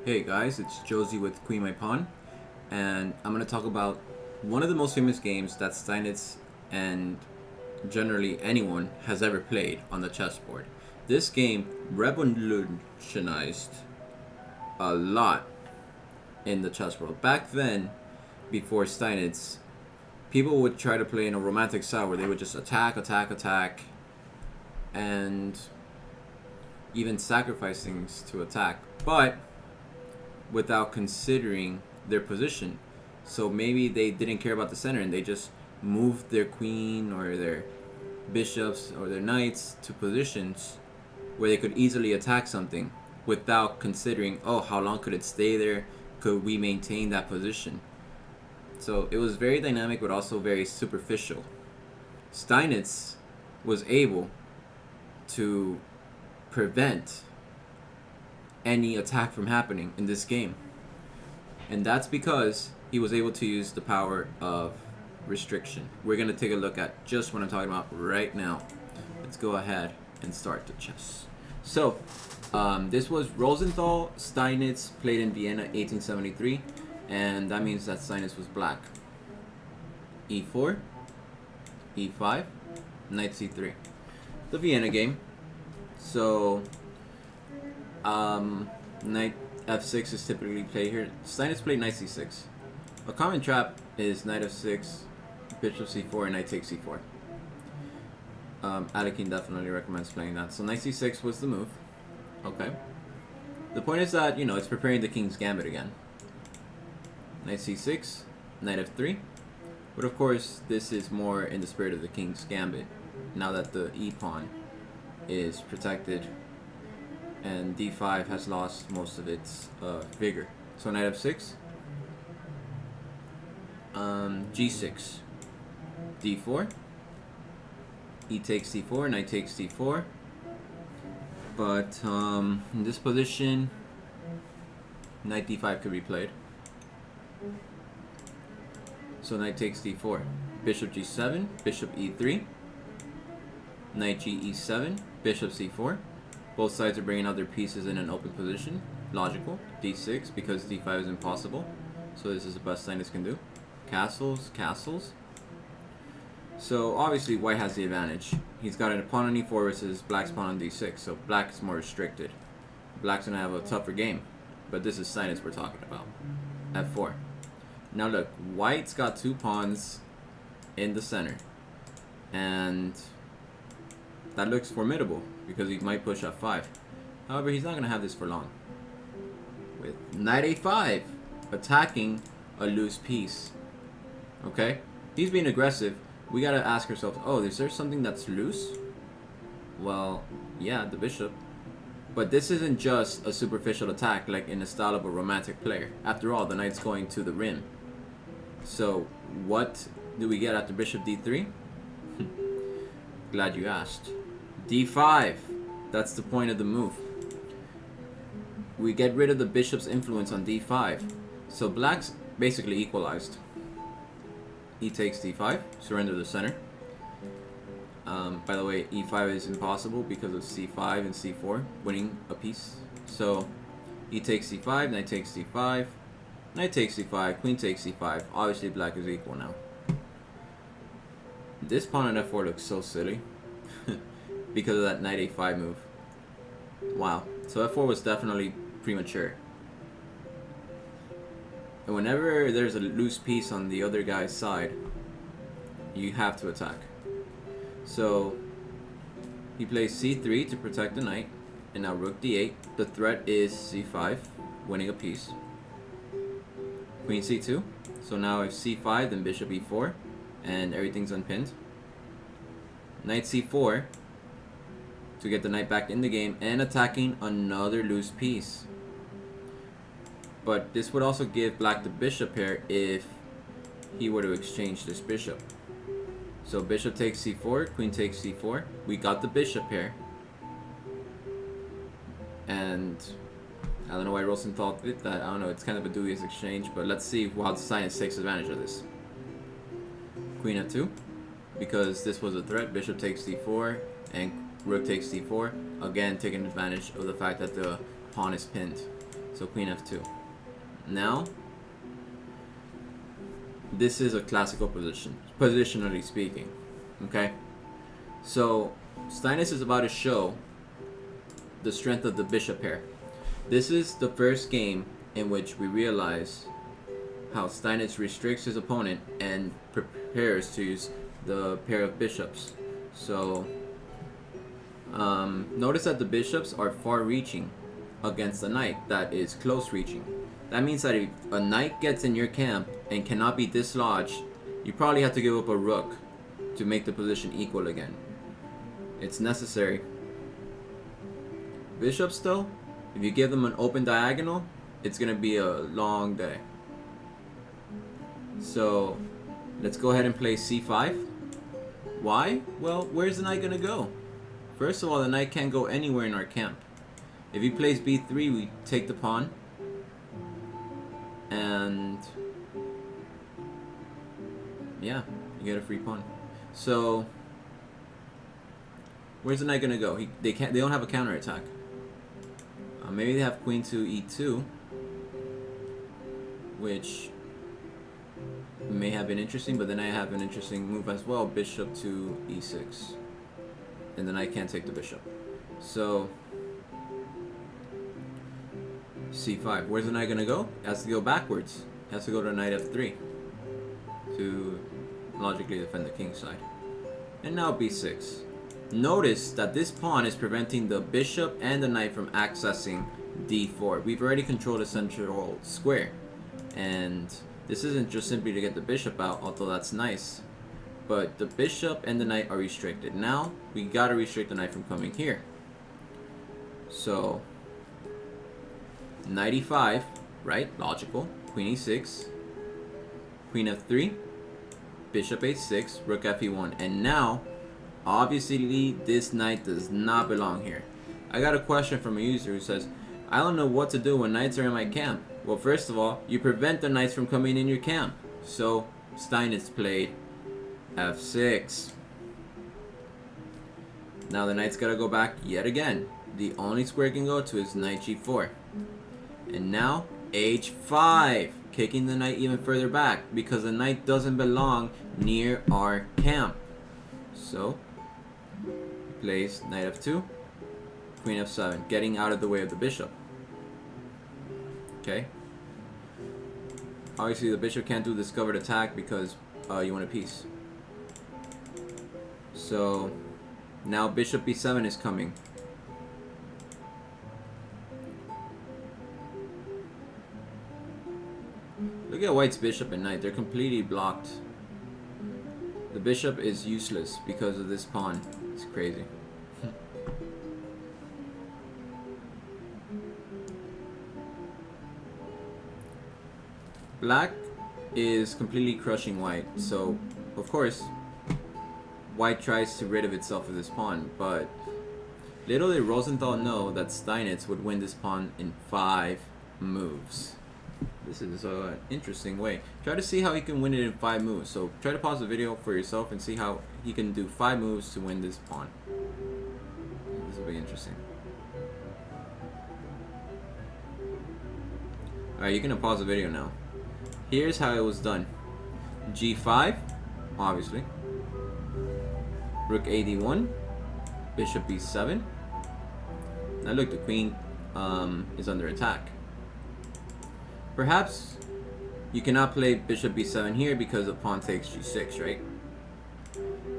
Hey guys, it's Josie with Queen My Pawn, and I'm going to talk about one of the most famous games that Steinitz and generally anyone has ever played on the chessboard. This game revolutionized a lot in the chess world. Back then, before Steinitz, people would try to play in a romantic style where they would just attack, attack, attack, and even sacrifice things to attack. But without considering their position. So maybe they didn't care about the center and they just moved their queen or their bishops or their knights to positions where they could easily attack something without considering, oh, how long could it stay there? Could we maintain that position? So it was very dynamic but also very superficial. Steinitz was able to prevent any attack from happening in this game. And that's because he was able to use the power of restriction. We're going to take a look at just what I'm talking about right now. Let's go ahead and start the chess. So, this was Rosenthal Steinitz, played in Vienna 1873, and that means that Steinitz was black. E4, E5, Knight C3. The Vienna game. So, Knight F6 is typically played here. Steinitz played Knight C6. A common trap is Knight F6, Bishop C4, and Knight takes C4. Alekhine definitely recommends playing that. So Knight C6 was the move. Okay. The point is that, it's preparing the King's Gambit again. Knight C6, Knight F3. But of course, this is more in the spirit of the King's Gambit, now that the E-pawn is protected and d5 has lost most of its vigor. So Knight f6, g6, d4, e takes d4, knight takes d4. But in this position, knight d5 could be played. So knight takes d4, bishop g7, bishop e3, knight g e7, bishop c4. Both sides are bringing out their pieces in an open position. Logical. d6, because d5 is impossible. So this is the best Steinitz can do. Castles, castles. So obviously white has the advantage. He's got a pawn on e4 versus black's pawn on d6. So black is more restricted. Black's going to have a tougher game. But this is Steinitz we're talking about. f4. Now look, white's got two pawns in the center. And that looks formidable, because he might push f5. However, he's not going to have this for long. With knight a5, attacking a loose piece. Okay? He's being aggressive. We got to ask ourselves, oh, is there something that's loose? Well, yeah, the bishop. But this isn't just a superficial attack like in the style of a romantic player. After all, the knight's going to the rim. So, what do we get after bishop d3? Glad you asked. d5. That's the point of the move. We get rid of the bishop's influence on d5. So black's basically equalized. E takes d5. Surrender the center. By the way, e5 is impossible because of c5 and c4 winning a piece. So e takes c5, knight takes d5, knight takes c5, queen takes c5. Obviously black is equal now. This pawn on f4 looks so silly because of that knight a5 move. Wow. So f4 was definitely premature. And whenever there's a loose piece on the other guy's side, you have to attack. So he plays c3 to protect the knight, and now rook d8. The threat is c5, winning a piece. Queen c2. So now if c5, then bishop e4, and everything's unpinned. Knight c4 to get the knight back in the game and attacking another loose piece. But this would also give black the bishop pair if he were to exchange this bishop. So bishop takes c4, queen takes c4. We got the bishop pair. And I don't know why Rosenthal did that. I don't know, it's kind of a dubious exchange, but let's see how Steinitz takes advantage of this. Queen f2, because this was a threat. Bishop takes d4 and rook takes d4. Again, taking advantage of the fact that the pawn is pinned. So queen f2. Now, this is a classical position, positionally speaking. Okay? So, Steinitz is about to show the strength of the bishop pair. This is the first game in which we realize how Steinitz restricts his opponent and prepares to use the pair of bishops. So, notice that the bishops are far-reaching against a knight that is close-reaching. That means that if a knight gets in your camp and cannot be dislodged, you probably have to give up a rook to make the position equal again. It's necessary. Bishops, though, if you give them an open diagonal, it's going to be a long day. So, let's go ahead and play c5. Why? Well, where's the knight going to go? First of all, the knight can't go anywhere in our camp. If he plays b3, we take the pawn. And yeah, you get a free pawn. So where's the knight gonna go? They don't have a counterattack. Maybe they have queen to e2, which may have been interesting, but then I have an interesting move as well. Bishop to e6, and then I can't take the bishop. So c5. Where's the knight gonna go? It has to go backwards. It has to go to knight f3 to logically defend the king side. And now b6. Notice that this pawn is preventing the bishop and the knight from accessing d4. We've already controlled a central square. And this isn't just simply to get the bishop out, although that's nice. But the bishop and the knight are restricted. Now, we gotta restrict the knight from coming here. So knight e5, right? Logical. Queen e6, queen f3, bishop h6, rook fe1. And now, obviously, this knight does not belong here. I got a question from a user who says, I don't know what to do when knights are in my camp. Well, first of all, you prevent the knights from coming in your camp. So, Steinitz played f6. Now the knight's gotta go back yet again. The only square it can go to is knight g4. And now, h5, kicking the knight even further back because the knight doesn't belong near our camp. So, he plays knight f2, queen f7, getting out of the way of the bishop. Okay. Obviously, the bishop can't do discovered attack because you want a piece. So, now bishop b7 is coming. Look at white's bishop and knight. They're completely blocked. The bishop is useless because of this pawn. It's crazy. Black is completely crushing white. So, of course, white tries to rid of itself of this pawn. But little did Rosenthal know that Steinitz would win this pawn in 5 moves. This is an interesting way. Try to see how he can win it in 5 moves. So try to pause the video for yourself and see how he can do 5 moves to win this pawn. This will be interesting. Alright, you can pause the video now. Here's how it was done. G5, obviously. Rook ad1. Bishop b7. Now look, the queen is under attack. Perhaps you cannot play bishop b7 here because the pawn takes g6, right?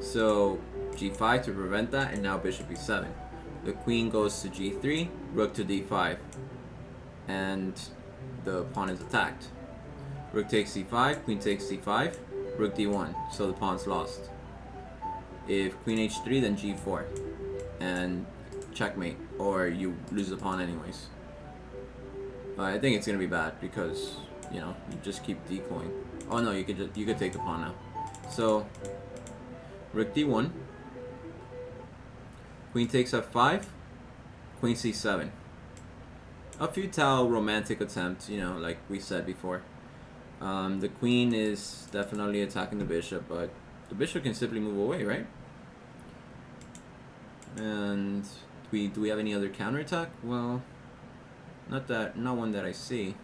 So g5 to prevent that, and now bishop b7. The queen goes to g3, rook to d5, and the pawn is attacked. Rook takes c5, queen takes c5, rook d1, so the pawn's lost. If queen h3, then g4, and checkmate, or you lose the pawn anyways. I think it's gonna be bad because you just keep decoying. Oh no, you could take the pawn now. So rook d1, queen takes f5, queen c7. A futile romantic attempt, like we said before. The queen is definitely attacking the bishop, but the bishop can simply move away, right? And do we have any other counterattack? Well, Not one that I see.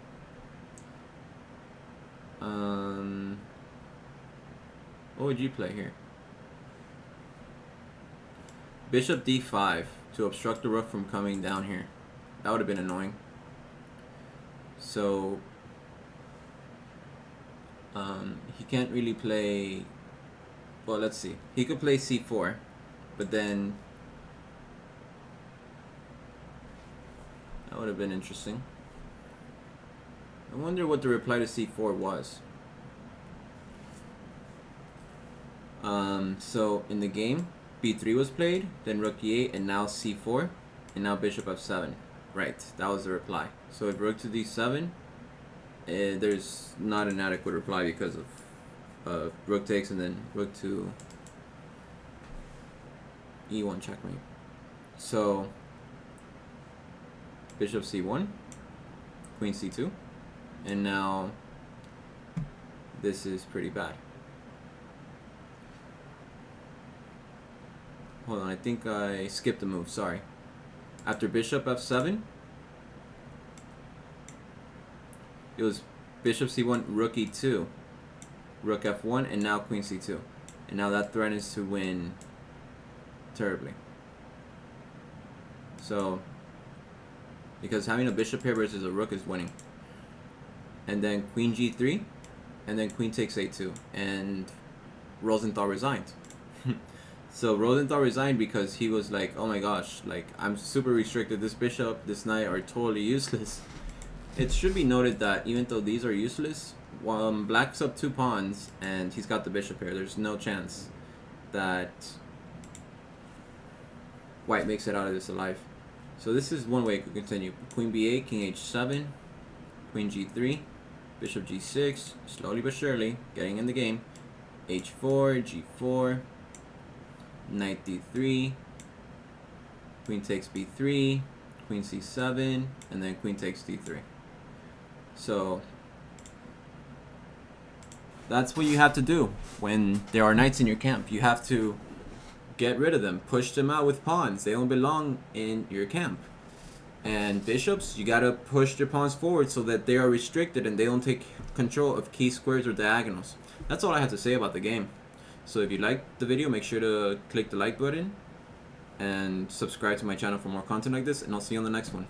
What would you play here? Bishop d5 to obstruct the rook from coming down here. That would have been annoying. So he can't really play. Well, let's see. He could play c4, but then that would have been interesting. I wonder what the reply to c4 was. So in the game, b3 was played, then rook e8, and now c4, and now bishop f7. Right, that was the reply. So if rook to d7, there's not an adequate reply because of rook takes and then rook to e1 checkmate. So bishop c1, queen c2, and now this is pretty bad. Hold on, I think I skipped a move, sorry. After bishop f7, it was bishop c1, rook e2, rook f1, and now queen c2. And now that threatens to win terribly. So, because having a bishop here versus a rook is winning. And then queen g3, and then queen takes a2, and Rosenthal resigned. So Rosenthal resigned because he was like, oh my gosh, like I'm super restricted. This bishop, this knight are totally useless. It should be noted that even though these are useless, black's up 2 pawns and he's got the bishop here. There's no chance that white makes it out of this alive. So this is one way it could continue. Queen b8, king h7, queen g3, bishop g6, slowly but surely getting in the game. h4, g4, knight d3, queen takes b3, queen c7, and then queen takes d3. So that's what you have to do when there are knights in your camp. You have to get rid of them, push them out with pawns. They don't belong in your camp. And bishops, you gotta push their pawns forward so that they are restricted and they don't take control of key squares or diagonals. That's all I have to say about the game. So if you liked the video, make sure to click the like button and subscribe to my channel for more content like this, and I'll see you on the next one.